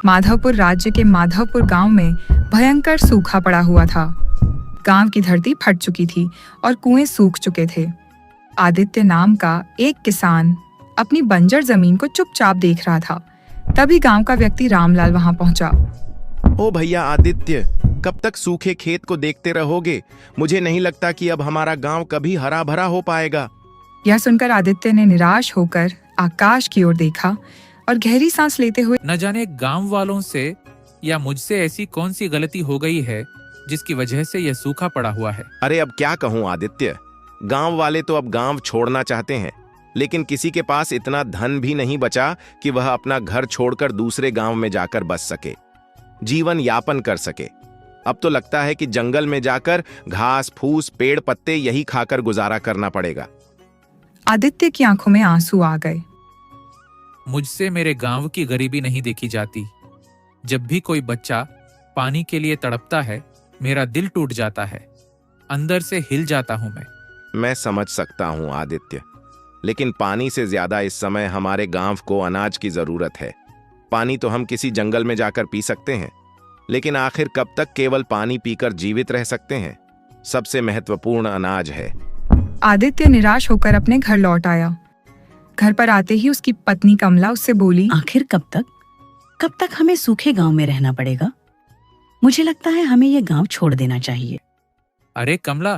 माधवपुर राज्य के माधवपुर गांव में भयंकर सूखा पड़ा हुआ था। गांव की धरती फट चुकी थी और कुएं सूख चुके थे। आदित्य नाम का एक किसान अपनी बंजर जमीन को चुपचाप देख रहा था। तभी गांव का व्यक्ति रामलाल वहां पहुंचा। ओ भैया आदित्य, कब तक सूखे खेत को देखते रहोगे? मुझे नहीं लगता कि अब हमारा गांव कभी हरा भरा हो पाएगा। यह सुनकर आदित्य ने निराश होकर आकाश की ओर देखा और गहरी सांस लेते हुए न जाने गांव वालों से या मुझसे ऐसी कौन सी गलती हो गई है जिसकी वजह से यह सूखा पड़ा हुआ है। अरे अब क्या कहूँ आदित्य, गांव वाले तो अब गांव छोड़ना चाहते हैं, लेकिन किसी के पास इतना धन भी नहीं बचा कि वह अपना घर छोड़कर दूसरे गांव में जाकर बस सके, जीवन यापन कर सके। अब तो लगता है कि जंगल में जाकर घास फूस पेड़ पत्ते यही खाकर गुजारा करना पड़ेगा। आदित्य की आंखों में आंसू आ गए। मुझसे मेरे गांव की गरीबी नहीं देखी जाती। जब भी कोई बच्चा पानी के लिए तड़पता है, मेरा दिल टूट जाता है, अंदर से हिल जाता हूं मैं समझ सकता हूं आदित्य, लेकिन पानी से ज्यादा इस समय हमारे गांव को अनाज की जरूरत है। पानी तो हम किसी जंगल में जाकर पी सकते हैं, लेकिन आखिर कब तक केवल पानी पीकर जीवित रह सकते हैं? सबसे महत्वपूर्ण अनाज है। आदित्य निराश होकर अपने घर लौट आया। घर पर आते ही उसकी पत्नी कमला उससे बोली, आखिर कब तक हमें सूखे गांव में रहना पड़ेगा? मुझे लगता है हमें ये गांव छोड़ देना चाहिए। अरे कमला,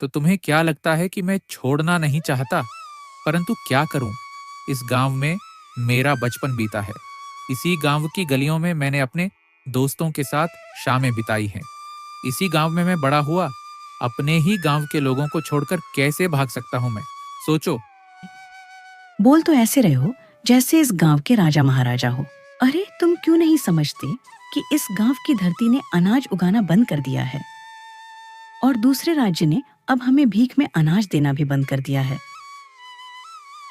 तो तुम्हें क्या लगता है कि मैं छोड़ना नहीं चाहता? परंतु क्या करूं, इस गांव में मेरा बचपन बीता है। इसी गांव की गलियों में मैंने अपने दोस्तों के साथ शामें बिताई हैं। इसी गांव में मैं बड़ा हुआ। अपने ही गांव के लोगों को छोड़कर कैसे भाग सकता हूं मैं? सोचो। बोल तो ऐसे रहे हो जैसे इस गांव के राजा महाराजा हो। अरे तुम क्यों नहीं समझते कि इस गांव की धरती ने अनाज उगाना बंद कर दिया है और दूसरे राज्य ने अब हमें भीख में अनाज देना भी बंद कर दिया है।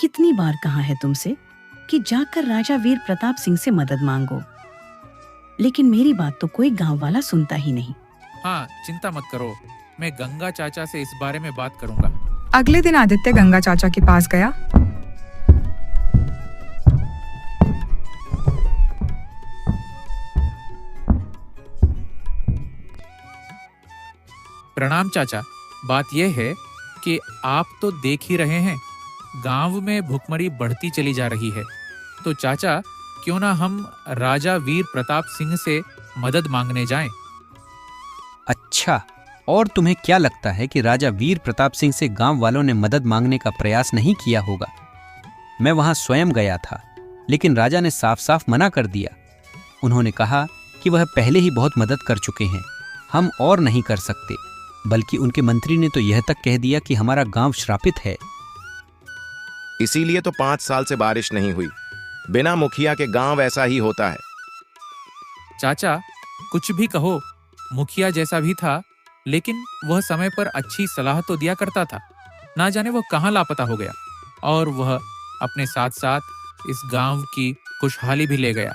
कितनी बार कहा है तुमसे कि जाकर राजा वीर प्रताप सिंह से मदद मांगो, लेकिन मेरी बात तो कोई गांव वाला सुनता ही नहीं। हाँ, चिंता मत करो, मैं गंगा चाचा से इस बारे में बात करूंगा। अगले दिन आदित्य गंगा चाचा के पास गया। प्रणाम चाचा। बात यह है कि आप तो देख ही रहे हैं, गांव में भुखमरी बढ़ती चली जा रही है। तो चाचा, क्यों ना हम राजा वीर प्रताप सिंह से मदद मांगने जाएं? अच्छा, और तुम्हें क्या लगता है कि राजा वीर प्रताप सिंह से गांव वालों ने मदद मांगने का प्रयास नहीं किया होगा? मैं वहां स्वयं गया था, लेकिन राजा ने साफ साफ मना कर दिया। उन्होंने कहा कि वह पहले ही बहुत मदद कर चुके हैं, हम और नहीं कर सकते। बल्कि उनके मंत्री ने तो यह तक कह दिया कि हमारा गांव श्रापित है। इसीलिए तो 5 साल से बारिश नहीं हुई। बिना मुखिया के गांव ऐसा ही होता है। चाचा, कुछ भी कहो, मुखिया जैसा भी था, लेकिन वह समय पर अच्छी सलाह तो दिया करता था। ना जाने वह कहाँ लापता हो गया, और वह अपने साथ साथ इस गांव की खुशहाली भी ले गया।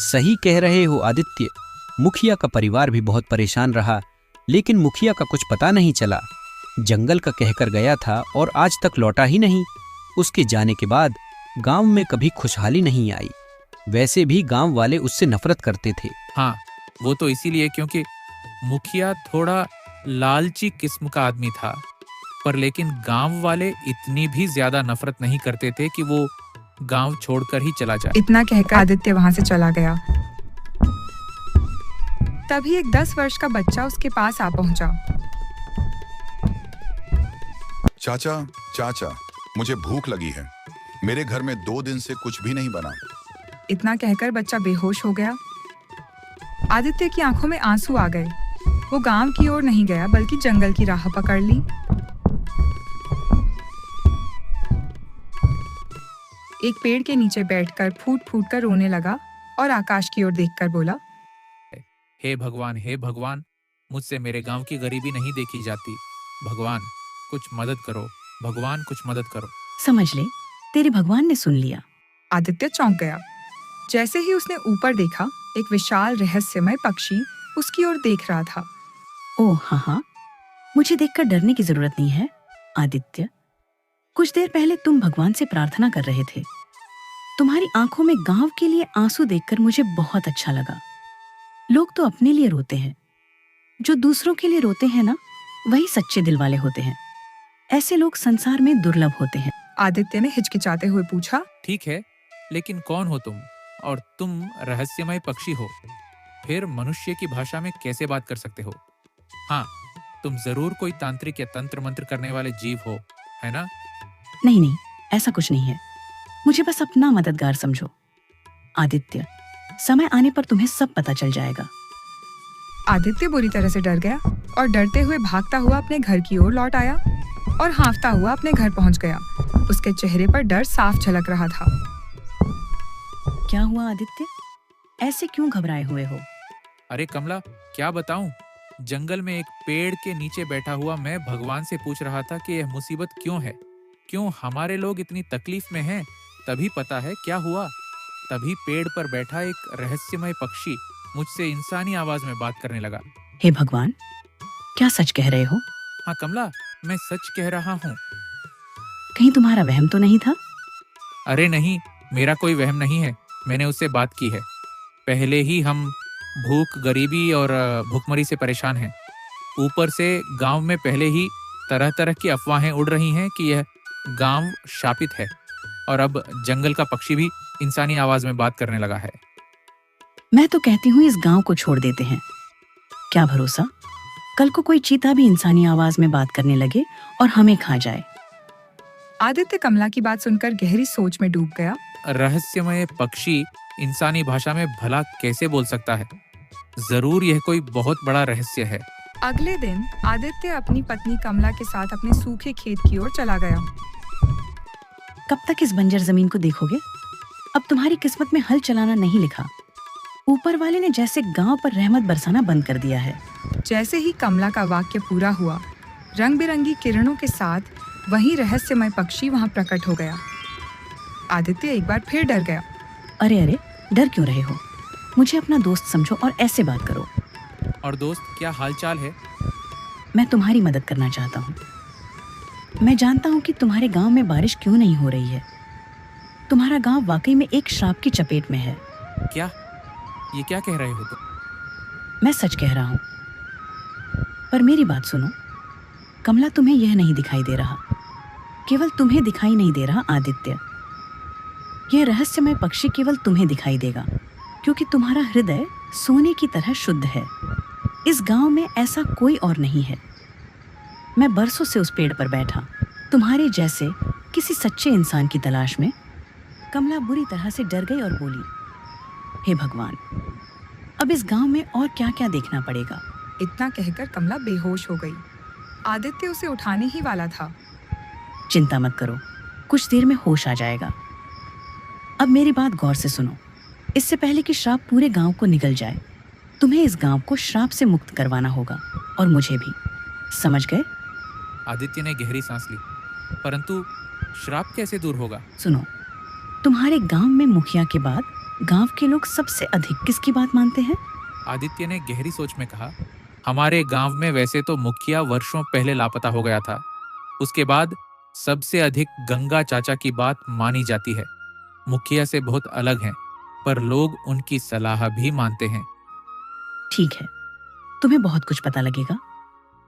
सही कह रहे हो आदित्य, मुखिया का परिवार भी बहुत परेशान रहा, लेकिन मुखिया का कुछ पता नहीं चला। जंगल का कहकर गया था और आज तक लौटा ही नहीं। उसके जाने के बाद गांव में कभी खुशहाली नहीं आई। वैसे भी गांव वाले उससे नफरत करते थे। हाँ, वो तो इसीलिए क्योंकि मुखिया थोड़ा लालची किस्म का आदमी था। पर लेकिन गांव वाले इतनी भी ज्यादा नफरत नहीं करते थे कि वो गांव छोड़कर ही चला जाए। इतना कहकर आदित्य वहां से चला गया। तभी एक 10 वर्ष का बच्चा उसके पास आ पहुंचा। चाचा, मुझे भूख लगी है। मेरे घर में 2 दिन से कुछ भी नहीं बना। इतना कहकर बच्चा बेहोश हो गया। आदित्य की आंखों में आंसू आ गए। वो गांव की ओर नहीं गया, बल्कि जंगल की राह पकड़ ली। एक पेड़ के नीचे बैठकर फूट फूट कर रोने लगा और आकाश की ओर देखकर बोला, हे भगवान, मुझसे मेरे गांव की गरीबी नहीं देखी जाती। भगवान, कुछ मदद करो। भगवान, कुछ मदद करो। समझ ले, तेरे भगवान ने सुन लिया। आदित्य चौंक गया। जैसे ही उसने ऊपर देखा, एक विशाल रहस्यमय पक्षी उसकी ओर देख रहा था। ओह हाँ, मुझे देखकर डरने की जरूरत नहीं है। आदित्य, कुछ देर पहले तुम भगवान से प्रार्थना कर रहे थे। तुम्हारी आंखों में गांव के लिए आंसू देखकर मुझे बहुत अच्छा लगा। लोग तो अपने लिए रोते हैं, जो दूसरों के लिए रोते हैं ना, वही सच्चे दिल वाले होते हैं। ऐसे लोग संसार में दुर्लभ होते हैं। आदित्य ने हिचकिचाते हुए पूछा। ठीक है, लेकिन कौन हो तुम? और तुम रहस्यमय पक्षी हो, फिर मनुष्य की भाषा में कैसे बात कर सकते हो? हाँ, तुम जरूर कोई तांत्रिक या तंत्र मंत्र करने वाले जीव हो, है ना? नहीं नहीं, ऐसा कुछ नहीं है। मुझे बस अपना मददगार समझो। आदित्य, समय आने पर तुम्हें सब पता चल जाएगा। आदित्य बुरी तरह से डर गया और डरते हुए भागता हुआ अपने घर की ओर लौट आया और हाँफता हुआ अपने घर पहुंच गया। उसके चेहरे पर डर साफ झलक रहा था। क्या हुआ आदित्य? ऐसे क्यों घबराए हुए हो? अरे कमला, क्या बताऊं? जंगल में एक पेड़ के नीचे बैठा हुआ मैं भगवान से पूछ रहा था कि यह मुसीबत क्यों है, क्यों हमारे लोग इतनी तकलीफ में हैं। तभी पता है क्या हुआ। तभी पेड़ पर बैठा एक रहस्यमय पक्षी मुझसे इंसानी आवाज में बात करने लगा। हे भगवान, क्या सच कह रहे हो? हाँ कमला, मैं सच कह रहा हूँ। कहीं तुम्हारा वहम तो नहीं था? अरे नहीं, मेरा कोई वहम नहीं है। मैंने उससे बात की है। पहले ही हम भूख, गरीबी और भूखमरी से परेशान हैं। ऊपर से गांव में पहले ही तरह तरह की अफवाहें उड़ रही हैं कि यह गांव शापित है, और अब जंगल का पक्षी भी इंसानी आवाज में बात करने लगा है। मैं तो कहती हूँ इस गांव को छोड़ देते हैं। क्या भरोसा, कल को कोई चीता भी इंसानी आवाज में बात करने लगे और हमें खा जाए। आदित्य कमला की बात सुनकर गहरी सोच में डूब गया। रहस्यमय पक्षी इंसानी भाषा में भला कैसे बोल सकता है? जरूर यह कोई बहुत बड़ा रहस्य है। अगले दिन आदित्य अपनी पत्नी कमला के साथ अपने सूखे खेत की ओर चला गया। कब तक इस बंजर जमीन को देखोगे? अब तुम्हारी किस्मत में हल चलाना नहीं लिखा। ऊपर वाले ने जैसे गांव पर रहमत बरसाना बंद कर दिया है। जैसे ही कमला का वाक्य पूरा हुआ, रंग बिरंगी किरणों के साथ वही रहस्यमय पक्षी वहां प्रकट हो गया। आदित्य एक बार फिर डर गया। अरे अरे, डर क्यों रहे हो? मुझे अपना दोस्त समझो और ऐसे बात करो। और दोस्त, क्या हालचाल है? मैं तुम्हारी मदद करना चाहता हूँ। मैं जानता हूँ कि तुम्हारे गांव में बारिश क्यों नहीं हो रही है। तुम्हारा गांव वाकई में एक श्राप की चपेट में है। क्या? ये क्या कह रहे हो तुम? मैं सच कह रहा हूँ, पर मेरी बात सुनो। कमला, तुम्हें यह नहीं दिखाई दे रहा, केवल तुम्हें दिखाई नहीं दे रहा आदित्य। यह रहस्यमय पक्षी केवल तुम्हें दिखाई देगा, क्योंकि तुम्हारा हृदय सोने की तरह शुद्ध है। इस गांव में ऐसा कोई और नहीं है। मैं बरसों से उस पेड़ पर बैठा, तुम्हारे जैसे किसी सच्चे इंसान की तलाश में। कमला बुरी तरह से डर गई और बोली, हे भगवान, अब इस गांव में और क्या क्या देखना पड़ेगा। इतना कहकर कमला बेहोश हो गई। आदित्य उसे उठाने ही वाला था। चिंता मत करो, कुछ देर में होश आ जाएगा। अब मेरी बात गौर से सुनो। इससे पहले कि श्राप पूरे गांव को निगल जाए, तुम्हें इस गांव को श्राप से मुक्त करवाना होगा, और मुझे भी। समझ गए? आदित्य ने गहरी सांस ली। परंतु श्राप कैसे दूर होगा? सुनो, तुम्हारे गांव में मुखिया के बाद गांव के लोग सबसे अधिक किसकी बात मानते हैं? आदित्य ने गहरी सोच में कहा, हमारे गांव में वैसे तो मुखिया वर्षों पहले लापता हो गया था। उसके बाद सबसे अधिक गंगा चाचा की बात मानी जाती है। मुखिया से बहुत अलग हैं, पर लोग उनकी सलाह भी मानते हैं। ठीक है, तुम्हें बहुत कुछ पता लगेगा।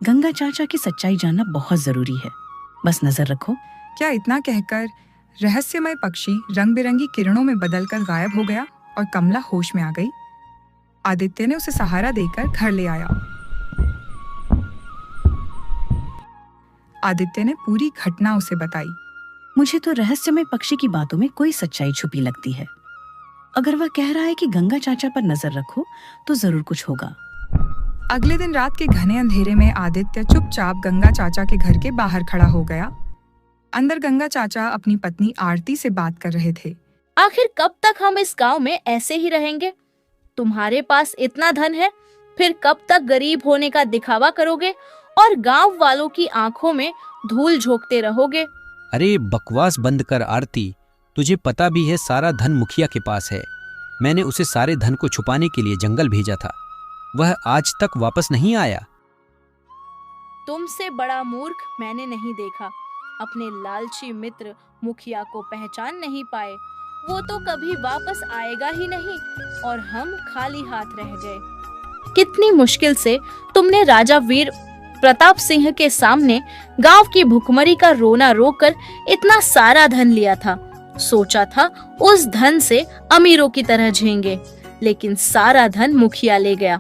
गंगा चाचा की सच्चाई जानना बहुत जरूरी है। बस नजर रखो। क्या इतना कहकर रहस्यमय पक्षी रंग बिरंगी किरणों में बदलकर गायब हो गया और कमला होश में आ गई। आदित्य ने उसे सहारा देकर घर ले आया। आदित्य ने पूरी घटना उसे बताई। मुझे तो रहस्यमय पक्षी की बातों में कोई सच्चाई छुपी लगती है। अगर वह कह रहा है कि गंगा चाचा पर नजर रखो, तो जरूर कुछ होगा। अगले दिन रात के घने अंधेरे में आदित्य चुपचाप गंगा चाचा के घर के बाहर खड़ा हो गया। अंदर गंगा चाचा अपनी पत्नी आरती से बात कर रहे थे। आखिर कब तक हम इस गांव में ऐसे ही रहेंगे? तुम्हारे पास इतना धन है, फिर कब तक गरीब होने का दिखावा करोगे और गांव वालों की आंखों में धूल झोंकते रहोगे? अरे बकवास बंद कर आरती। तुझे पता भी है सारा धन मुखिया के पास है। मैंने उसे सारे धन को छुपाने के लिए जंगल भेजा था। वह आज तक वापस नहीं आया। तुमसे बड़ा मूर्ख मैंने नहीं देखा। अपने लालची मित्र मुखिया को पहचान नहीं पाए। वो तो कभी वापस आएगा ही नहीं और हम खाली हाथ रह गए। कितनी मुश्किल से तुमने राजा वीर प्रताप सिंह के सामने गांव की भुखमरी का रोना रोकर इतना सारा धन लिया था। सोचा था उस धन से अमीरों की तरह झेंगे, लेकिन सारा धन मुखिया ले गया।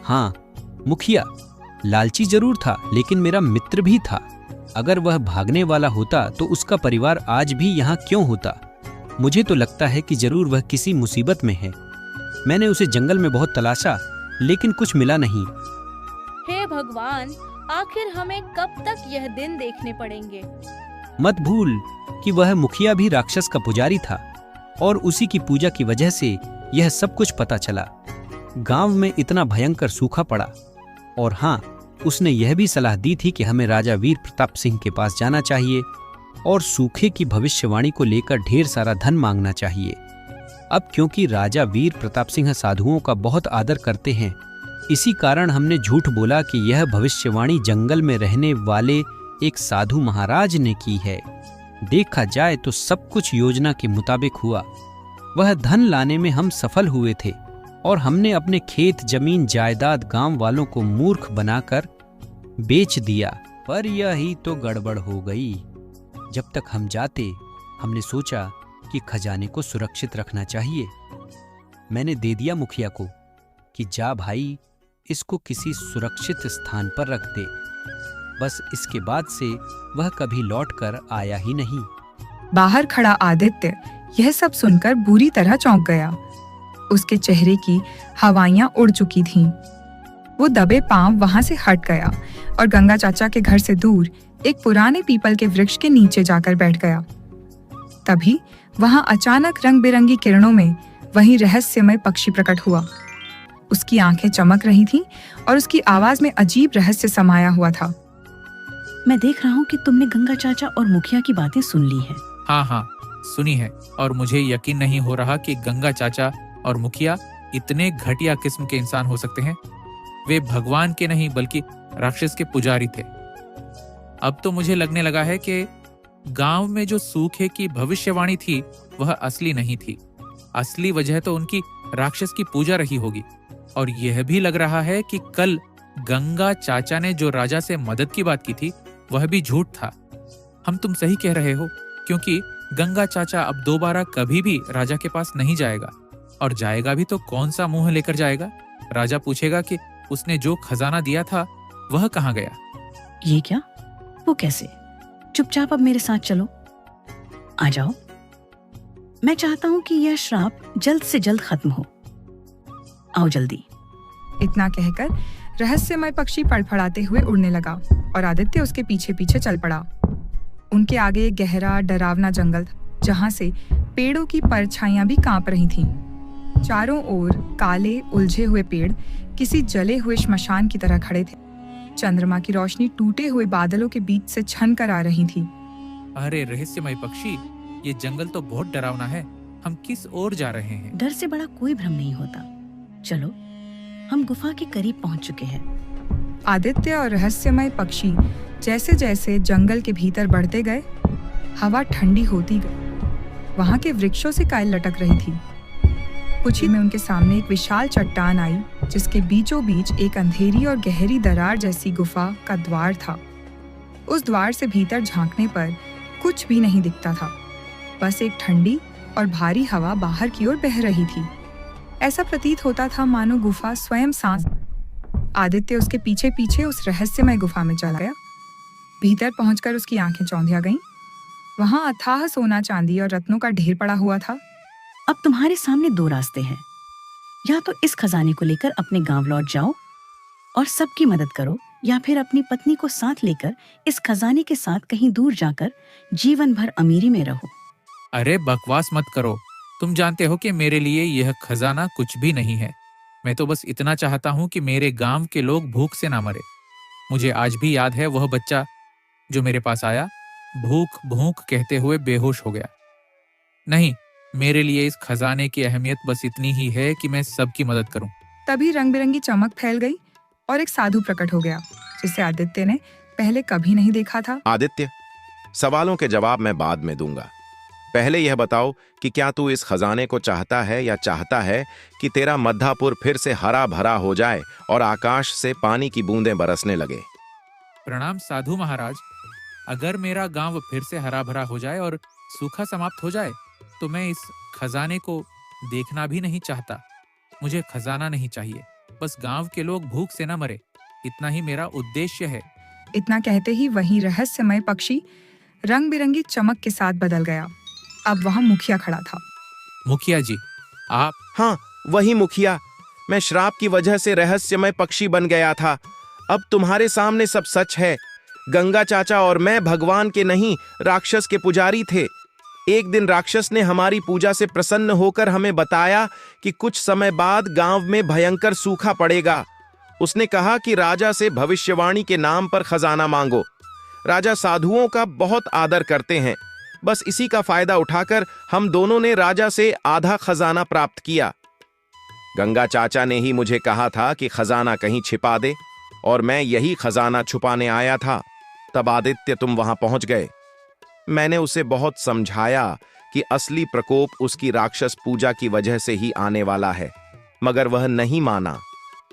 हाँ, मुखिया लालची जरूर था, लेकिन मेरा मित्र भी था। अगर वह भागने वाला होता तो उसका परिवार आज भी यहाँ क्यों होता? मुझे तो लगता है कि जरूर वह किसी मुसीबत में है। मैंने उसे जंगल में बहुत तलाशा, लेकिन कुछ मिला नहीं। हे भगवान, आखिर हमें कब तक यह दिन देखने पड़ेंगे? मत भूल कि वह मुखिया भी राक्षस का पुजारी था और उसी की पूजा की वजह से यह सब कुछ पता चला। गांव में इतना भयंकर सूखा पड़ा। और हाँ, उसने यह भी सलाह दी थी कि हमें राजा वीर प्रताप सिंह के पास जाना चाहिए और सूखे की भविष्यवाणी को लेकर ढेर सारा धन मांगना चाहिए। अब क्योंकि राजा वीर प्रताप सिंह साधुओं का बहुत आदर करते हैं, इसी कारण हमने झूठ बोला कि यह भविष्यवाणी जंगल में रहने वाले एक साधु महाराज ने की है। देखा जाए तो सब कुछ योजना के मुताबिक हुआ। वह धन लाने में हम सफल हुए थे और हमने अपने खेत, जमीन, जायदाद गांव वालों को मूर्ख बनाकर बेच दिया। पर यही तो गड़बड़ हो गई। जब तक हम जाते, हमने सोचा कि खजाने को सुरक्षित रखना चाहिए। मैंने दे दिया मुखिया को कि जा भाई, इसको किसी सुरक्षित स्थान पर रख दे। बस इसके बाद से वह कभी लौट कर आया ही नहीं। बाहर खड़ा आदित्य यह सब सुनकर बुरी तरह चौंक गया। उसके चेहरे की हवाइयां उड़ चुकी थीं। वो दबे पांव वहां से हट गया और गंगा चाचा के घर से दूर एक पुराने पीपल के वृक्ष के नीचे जाकर बैठ गया। तभी वहां अचानक रंग बिरंगी किरणों में वही रहस्यमय पक्षी प्रकट हुआ। उसकी आंखें चमक रही थीं और उसकी आवाज में अजीब रहस्य समाया हुआ था। मैं देख रहा हूँ कि तुमने गंगा चाचा और मुखिया की बातें सुन ली है। हाँ हाँ, सुनी है। और मुझे यकीन नहीं हो रहा कि गंगा चाचा और मुखिया इतने घटिया किस्म के इंसान हो सकते हैं। वे भगवान के नहीं बल्कि राक्षस के पुजारी थे। अब तो मुझे लगने लगा है कि गांव में जो सूखे की भविष्यवाणी थी वह असली नहीं थी। असली वजह तो उनकी राक्षस की पूजा रही होगी। और यह भी लग रहा है कि कल गंगा चाचा ने जो राजा से मदद की बात की थी वह भी झूठ था। हम तुम सही कह रहे हो, क्योंकि गंगा चाचा अब दोबारा कभी भी राजा के पास नहीं जाएगा। और जाएगा भी तो कौन सा मुंह लेकर जाएगा? राजा पूछेगा कि उसने जो खजाना दिया था वह कहाँ गया। ये क्या? वो कैसे? चुपचाप अब मेरे साथ चलो। आ जाओ। मैं चाहता हूँ कि यह श्राप जल्द से जल्द खत्म हो। आओ जल्दी। इतना कहकर रहस्यमय पक्षी फड़फड़ाते हुए उड़ने लगा और आदित्य उसके पीछे पीछे चल पड़ा। उनके आगे एक गहरा डरावना जंगल था, जहां से पेड़ों की परछाइयां भी कांप रही थीं। चारों ओर काले उलझे हुए पेड़ किसी जले हुए श्मशान की तरह खड़े थे। चंद्रमा की रोशनी टूटे हुए बादलों के बीच से छन कर आ रही थी। अरे रहस्यमय पक्षी, ये जंगल तो बहुत डरावना है। हम किस ओर जा रहे हैं? डर से बड़ा कोई भ्रम नहीं होता। चलो, हम गुफा के करीब पहुंच चुके हैं। आदित्य और रहस्यमय पक्षी जैसे जैसे जंगल के भीतर बढ़ते गए, हवा ठंडी होती गई। वहां के वृक्षों से कायल लटक रही थी। कुछ ही में उनके सामने एक विशाल चट्टान आई, जिसके बीचों बीच एक अंधेरी और गहरी दरार जैसी गुफा का द्वार था। उस द्वार से भीतर झांकने पर कुछ भी नहीं दिखता था। बस एक ठंडी और भारी हवा बाहर की ओर बह रही थी। ऐसा प्रतीत होता था मानो गुफा स्वयं सांस। आदित्य उसके पीछे पीछे उस रहस्यमय गुफा में चला गया। भीतर पहुंचकर उसकी आंखें चौंधिया गईं। वहां अथाह सोना, चांदी और रत्नों का ढेर पड़ा हुआ था। अब तुम्हारे सामने दो रास्ते हैं। या तो इस खजाने को लेकर अपने गांव लौट जाओ और सबकी मदद करो, या फिर अपनी पत्नी को साथ लेकर इस खजाने के साथ कहीं दूर जाकर जीवन भर अमीरी में रहो। अरे बकवास मत करो। तुम जानते हो कि मेरे लिए यह खजाना कुछ भी नहीं है। मैं तो बस इतना चाहता हूँ कि मेरे गांव के लोग भूख से ना मरे। मुझे आज भी याद है वह बच्चा जो मेरे पास आया, भूख भूख कहते हुए बेहोश हो गया। नहीं, मेरे लिए इस खजाने की अहमियत बस इतनी ही है कि मैं सबकी मदद करूं। तभी रंग बिरंगी चमक फैल गई और एक साधु प्रकट हो गया, जिसे आदित्य ने पहले कभी नहीं देखा था। आदित्य, सवालों के जवाब मैं बाद में दूंगा। पहले यह बताओ कि क्या तू इस खजाने को चाहता है या चाहता है कि तेरा मध्यापुर फिर से हरा भरा हो जाए और आकाश से पानी की बूंदें बरसने लगे। प्रणाम साधु महाराज। अगर मेरा गांव फिर से हरा भरा हो जाए और सूखा समाप्त हो जाए तो मैं इस खजाने को देखना भी नहीं चाहता। मुझे खजाना नहीं चाहिए, बस गांव के लोग भूख से न मरे, इतना ही मेरा उद्देश्य है। इतना कहते ही वही रहस्यमय पक्षी रंग बिरंगी चमक के साथ बदल गया। अब वहां मुखिया खड़ा था। मुखिया जी, आप हाँ, वही मुखिया। मैं श्राप की वजह से रहस्यमय पक्षी बन गया था। अब तुम्हारे सामने सब सच है। गंगा चाचा और मैं भगवान के नहीं, राक्षस के पुजारी थे। एक दिन राक्षस ने हमारी पूजा से प्रसन्न होकर हमें बताया कि कुछ समय बाद गांव में भयंकर सूखा पड़ेगा। उसने कहा कि राजा से भविष्यवाणी के नाम पर खजाना मांगो। राजा साधुओं का बहुत आदर करते हैं। बस इसी का फायदा उठाकर हम दोनों ने राजा से आधा खजाना प्राप्त किया। गंगा चाचा ने ही मुझे कहा था कि खजाना कहीं छिपा दे, और मैं यही खजाना छुपाने आया था। तब आदित्य तुम वहां पहुंच गए। मैंने उसे बहुत समझाया कि असली प्रकोप उसकी राक्षस पूजा की वजह से ही आने वाला है, मगर वह नहीं माना।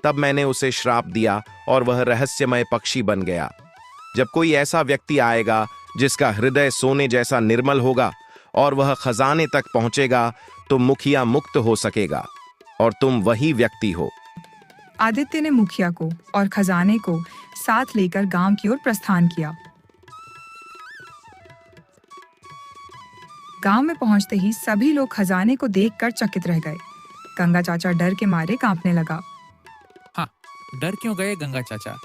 तब मैंने उसे श्राप दिया और वह रहस्यमय पक्षी बन गया। जब कोई ऐसा व्यक्ति आएगा जिसका हृदय सोने जैसा निर्मल होगा और वह खजाने तक पहुंचेगा तो मुखिया मुक्त हो सकेगा, और तुम वही व्यक्ति हो। आदित्य ने मुखिया को और खजाने को साथ लेकर गांव की ओर प्रस्थान किया। गांव में पहुंचते ही सभी लोग खजाने को देखकर चकित रह गए। गंगा चाचा डर के मारे कांपने लगा। हाँ, डर क्यों गए गंगा चाचा?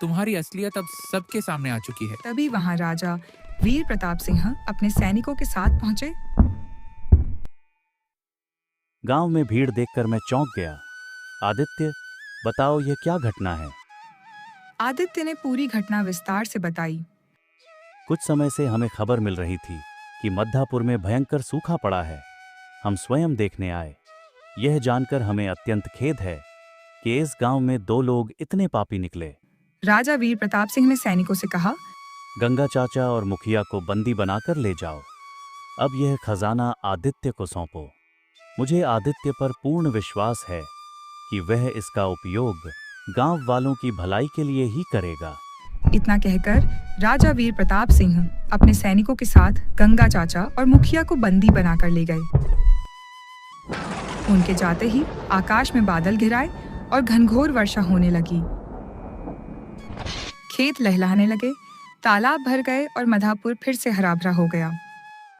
तुम्हारी असलियत अब सबके सामने आ चुकी है। तभी वहां राजा वीर प्रताप सिंह अपने सैनिकों के साथ पहुंचे। गांव में भीड़ देखकर मैं चौंक गया। आदित्य, बताओ ये क्या घटना है? आदित्य ने पूरी घटना विस्तार से बताई। कुछ समय से हमें खबर मिल रही थी कि मध्यापुर में भयंकर सूखा पड़ा है। हम स्वयं देखने आए। यह जानकर हमें अत्यंत खेद है कि इस गांव में 2 लोग इतने पापी निकले। राजा वीर प्रताप सिंह ने सैनिकों से कहा, गंगा चाचा और मुखिया को बंदी बनाकर ले जाओ। अब यह खजाना आदित्य को सौंपो। मुझे आदित्य पर पूर्ण विश्वास है कि वह इसका उपयोग गांव वालों की भलाई के लिए ही करेगा। इतना कहकर राजा वीर प्रताप सिंह अपने सैनिकों के साथ गंगा चाचा और मुखिया को बंदी बनाकर ले गए। उनके जाते ही आकाश में बादल घिराए और घनघोर वर्षा होने लगी। खेत लहलहाने लगे, तालाब भर गए और मधापुर फिर से हरा भरा हो गया।